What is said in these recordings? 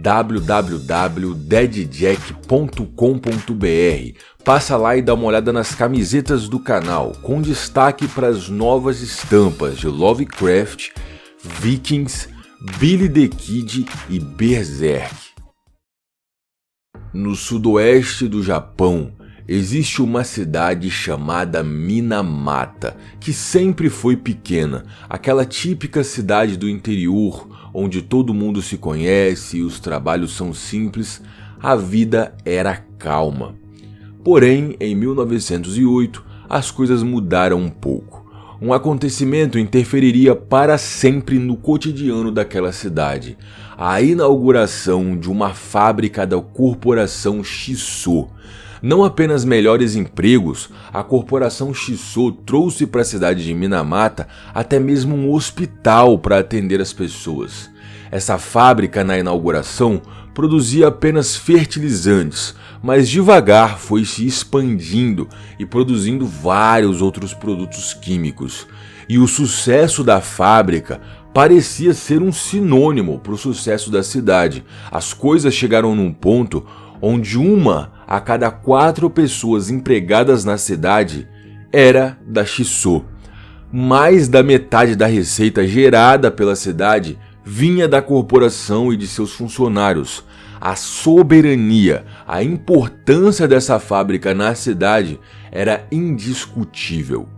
www.deadjack.com.br. Passa lá e dá uma olhada nas camisetas do canal, com destaque para as novas estampas de Lovecraft, Vikings, Billy the Kid e Berserk. No sudoeste do Japão, existe uma cidade chamada Minamata, que sempre foi pequena, aquela típica cidade do interior, onde todo mundo se conhece e os trabalhos são simples, a vida era calma. Porém, em 1908, as coisas mudaram um pouco. Um acontecimento interferiria para sempre no cotidiano daquela cidade: a inauguração de uma fábrica da corporação Shiso. Não apenas melhores empregos, a corporação Shiso trouxe para a cidade de Minamata até mesmo um hospital para atender as pessoas. Essa fábrica, na inauguração, produzia apenas fertilizantes, mas devagar foi se expandindo e produzindo vários outros produtos químicos. E o sucesso da fábrica parecia ser um sinônimo para o sucesso da cidade. As coisas chegaram num ponto onde 1 a cada 4 pessoas empregadas na cidade era da Shiso. Mais da metade da receita gerada pela cidade vinha da corporação e de seus funcionários. A soberania, a importância dessa fábrica na cidade era indiscutível.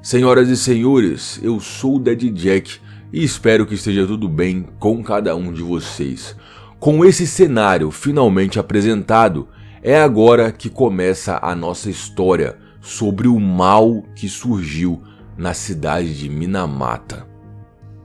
Senhoras e senhores, eu sou o Dead Jack e espero que esteja tudo bem com cada um de vocês. Com esse cenário finalmente apresentado, é agora que começa a nossa história sobre o mal que surgiu na cidade de Minamata.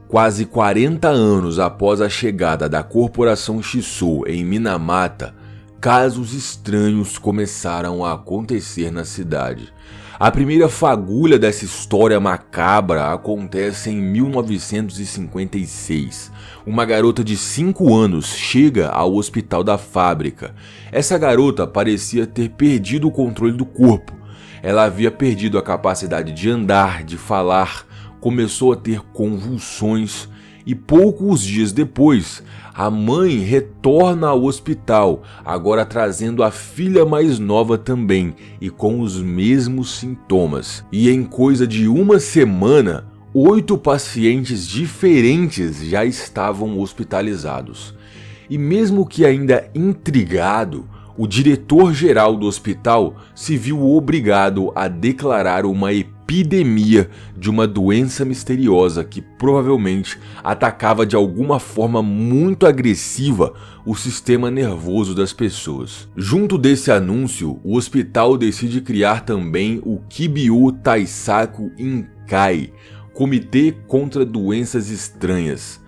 Quase 40 anos após a chegada da corporação Shiso em Minamata, casos estranhos começaram a acontecer na cidade. A primeira fagulha dessa história macabra acontece em 1956. Uma garota de 5 anos chega ao hospital da fábrica. Essa garota parecia ter perdido o controle do corpo. Ela havia perdido a capacidade de andar, de falar, começou a ter convulsões e poucos dias depois, a mãe retorna ao hospital, agora trazendo a filha mais nova também e com os mesmos sintomas. E em coisa de 1 semana, 8 pacientes diferentes já estavam hospitalizados. E mesmo que ainda intrigado, o diretor-geral do hospital se viu obrigado a declarar uma epidemia de uma doença misteriosa que provavelmente atacava de alguma forma muito agressiva o sistema nervoso das pessoas. Junto desse anúncio, o hospital decide criar também o Kibyo Taisaku Inkai, Comitê contra Doenças Estranhas.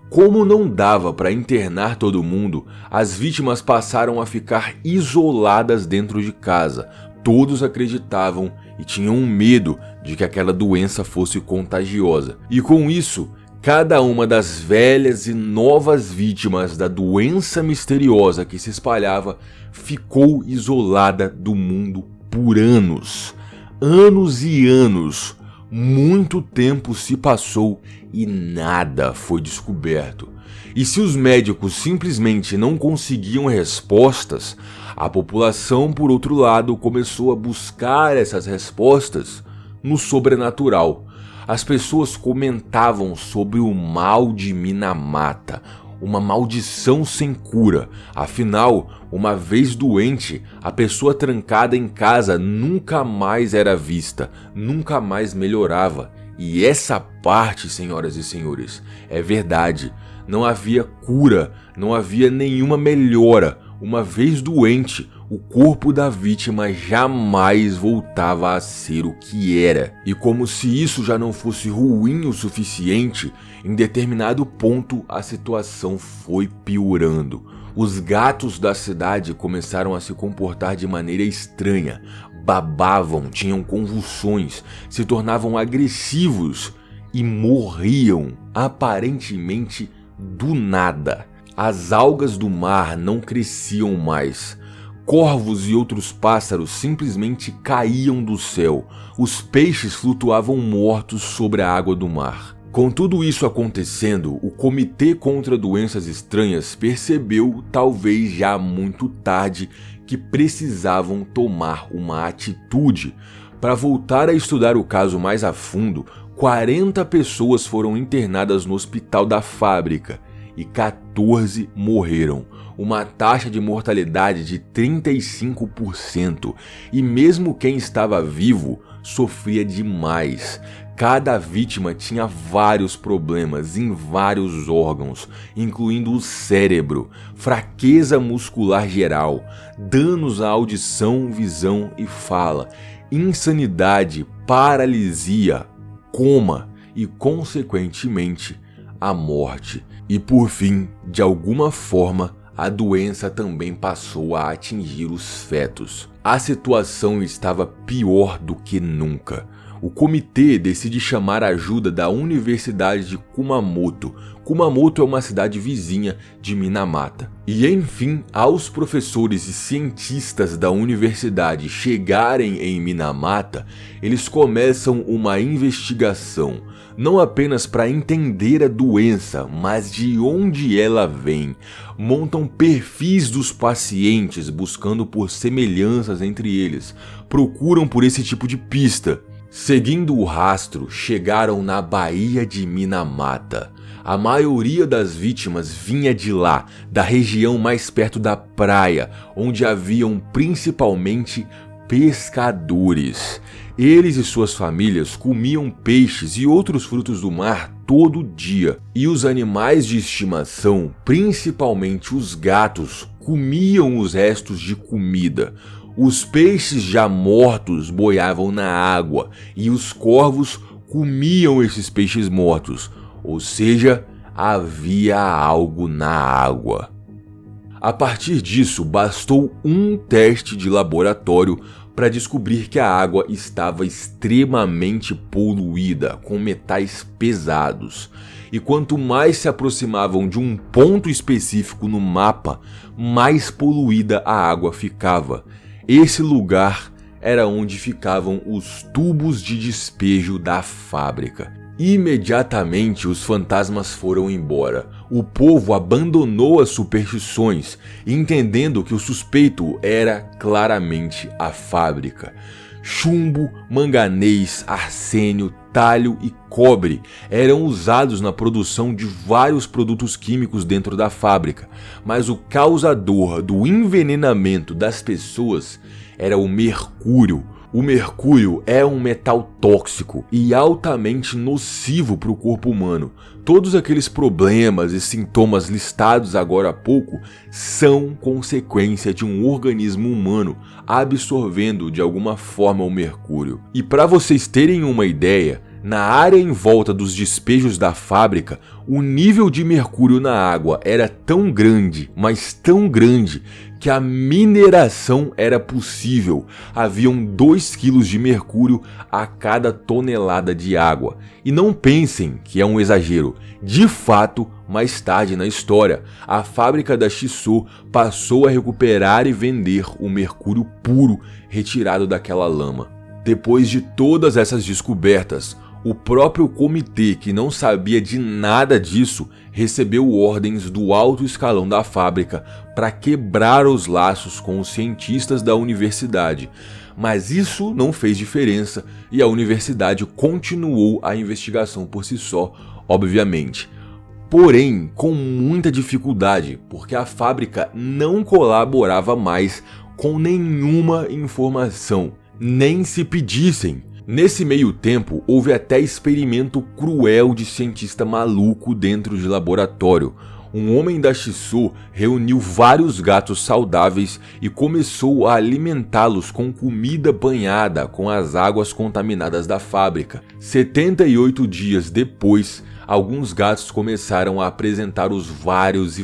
Como não dava para internar todo mundo, as vítimas passaram a ficar isoladas dentro de casa. Todos acreditavam e tinham medo de que aquela doença fosse contagiosa. E com isso, cada uma das velhas e novas vítimas da doença misteriosa que se espalhava ficou isolada do mundo por anos. Anos e anos. Muito tempo se passou e nada foi descoberto. E se os médicos simplesmente não conseguiam respostas, a população, por outro lado, começou a buscar essas respostas no sobrenatural. As pessoas comentavam sobre o mal de Minamata, uma maldição sem cura. Afinal, uma vez doente, a pessoa trancada em casa nunca mais era vista, nunca mais melhorava. E essa parte, senhoras e senhores, é verdade. Não havia cura, não havia nenhuma melhora. Uma vez doente, o corpo da vítima jamais voltava a ser o que era. E como se isso já não fosse ruim o suficiente, em determinado ponto a situação foi piorando. Os gatos da cidade começaram a se comportar de maneira estranha. Babavam, tinham convulsões, se tornavam agressivos e morriam, aparentemente do nada. As algas do mar não cresciam mais. Corvos e outros pássaros simplesmente caíam do céu. Os peixes flutuavam mortos sobre a água do mar. Com tudo isso acontecendo, o Comitê contra Doenças Estranhas percebeu, talvez já muito tarde, que precisavam tomar uma atitude. Para voltar a estudar o caso mais a fundo, 40 pessoas foram internadas no hospital da fábrica e 14 morreram, uma taxa de mortalidade de 35%, e mesmo quem estava vivo sofria demais. Cada vítima tinha vários problemas em vários órgãos, incluindo o cérebro, fraqueza muscular geral, danos à audição, visão e fala, insanidade, paralisia, coma e, consequentemente, a morte. E por fim, de alguma forma, a doença também passou a atingir os fetos. A situação estava pior do que nunca. O comitê decide chamar a ajuda da Universidade de Kumamoto. Kumamoto é uma cidade vizinha de Minamata. E enfim, aos professores e cientistas da universidade chegarem em Minamata, eles começam uma investigação, não apenas para entender a doença, mas de onde ela vem. Montam perfis dos pacientes, buscando por semelhanças entre eles. Procuram por esse tipo de pista. Seguindo o rastro, chegaram na Baía de Minamata. A maioria das vítimas vinha de lá, da região mais perto da praia, onde haviam principalmente pescadores. Eles e suas famílias comiam peixes e outros frutos do mar todo dia, e os animais de estimação, principalmente os gatos, comiam os restos de comida. Os peixes já mortos boiavam na água e os corvos comiam esses peixes mortos, ou seja, havia algo na água. A partir disso, bastou um teste de laboratório para descobrir que a água estava extremamente poluída, com metais pesados. E quanto mais se aproximavam de um ponto específico no mapa, mais poluída a água ficava. Esse lugar era onde ficavam os tubos de despejo da fábrica. Imediatamente os fantasmas foram embora. O povo abandonou as superstições, entendendo que o suspeito era claramente a fábrica. Chumbo, manganês, arsênio, talho e cobre eram usados na produção de vários produtos químicos dentro da fábrica, mas o causador do envenenamento das pessoas era o mercúrio. O mercúrio é um metal tóxico e altamente nocivo para o corpo humano. Todos aqueles problemas e sintomas listados agora há pouco são consequência de um organismo humano absorvendo de alguma forma o mercúrio. E para vocês terem uma ideia, na área em volta dos despejos da fábrica, o nível de mercúrio na água era tão grande, mas tão grande, que a mineração era possível. Haviam 2 quilos de mercúrio a cada tonelada de água. E não pensem que é um exagero. De fato, mais tarde na história, a fábrica da Shiso passou a recuperar e vender o mercúrio puro retirado daquela lama. Depois de todas essas descobertas, o próprio comitê, que não sabia de nada disso, recebeu ordens do alto escalão da fábrica para quebrar os laços com os cientistas da universidade. Mas isso não fez diferença e a universidade continuou a investigação por si só, obviamente. Porém, com muita dificuldade, porque a fábrica não colaborava mais com nenhuma informação, nem se pedissem. Nesse meio tempo, houve até experimento cruel de cientista maluco dentro de laboratório. Um homem da Shiso reuniu vários gatos saudáveis e começou a alimentá-los com comida banhada com as águas contaminadas da fábrica. 78 dias depois, alguns gatos começaram a apresentar os vários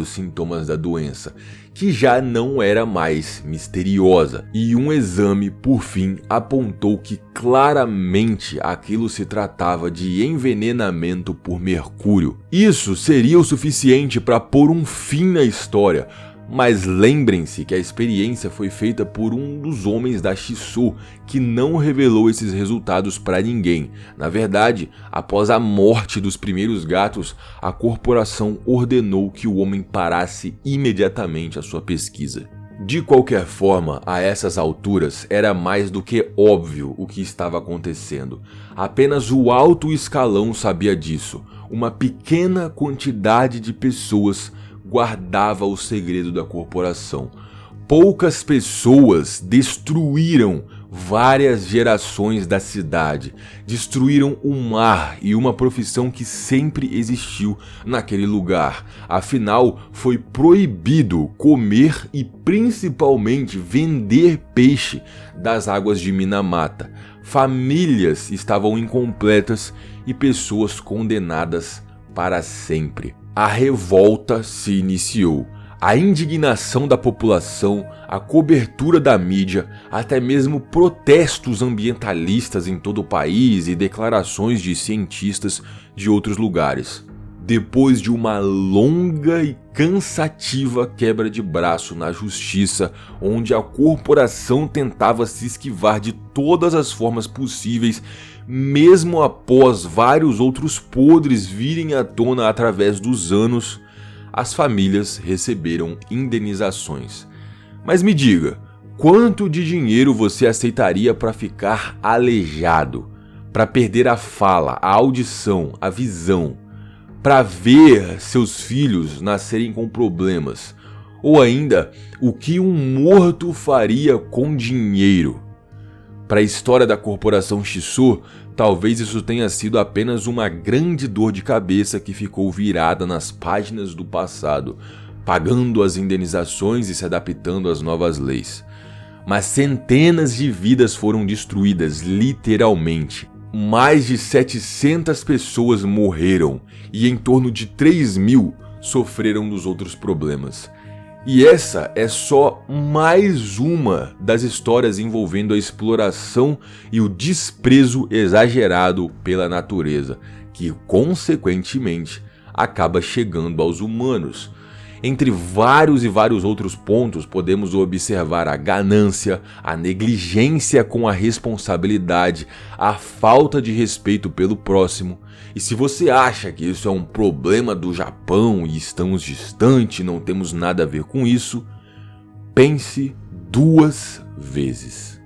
sintomas da doença, que já não era mais misteriosa, e um exame, por fim, apontou que claramente aquilo se tratava de envenenamento por mercúrio. Isso seria o suficiente para pôr um fim na história, Mas lembrem-se que a experiência foi feita por um dos homens da Shisou, que não revelou esses resultados para ninguém. Na verdade, após a morte dos primeiros gatos, a corporação ordenou que o homem parasse imediatamente a sua pesquisa. De qualquer forma, a essas alturas, era mais do que óbvio o que estava acontecendo. Apenas o alto escalão sabia disso. Uma pequena quantidade de pessoas guardava o segredo da corporação. Poucas pessoas destruíram várias gerações da cidade, destruíram o mar e uma profissão que sempre existiu naquele lugar. Afinal, foi proibido comer e principalmente vender peixe das águas de Minamata. Famílias estavam incompletas e pessoas condenadas para sempre. A revolta se iniciou. A indignação da população, a cobertura da mídia, até mesmo protestos ambientalistas em todo o país e declarações de cientistas de outros lugares. Depois de uma longa e cansativa quebra de braço na justiça, onde a corporação tentava se esquivar de todas as formas possíveis, mesmo após vários outros podres virem à tona através dos anos, as famílias receberam indenizações. Mas me diga, quanto de dinheiro você aceitaria para ficar aleijado, para perder a fala, a audição, a visão, para ver seus filhos nascerem com problemas? Ou ainda, o que um morto faria com dinheiro? Para a história da corporação Shisou, talvez isso tenha sido apenas uma grande dor de cabeça que ficou virada nas páginas do passado, pagando as indenizações e se adaptando às novas leis. Mas centenas de vidas foram destruídas, literalmente. Mais de 700 pessoas morreram e em torno de 3.000 sofreram dos outros problemas. E essa é só mais uma das histórias envolvendo a exploração e o desprezo exagerado pela natureza, que consequentemente acaba chegando aos humanos. Entre vários e vários outros pontos, podemos observar a ganância, a negligência com a responsabilidade, a falta de respeito pelo próximo. E se você acha que isso é um problema do Japão e estamos distante, não temos nada a ver com isso, pense 2 vezes.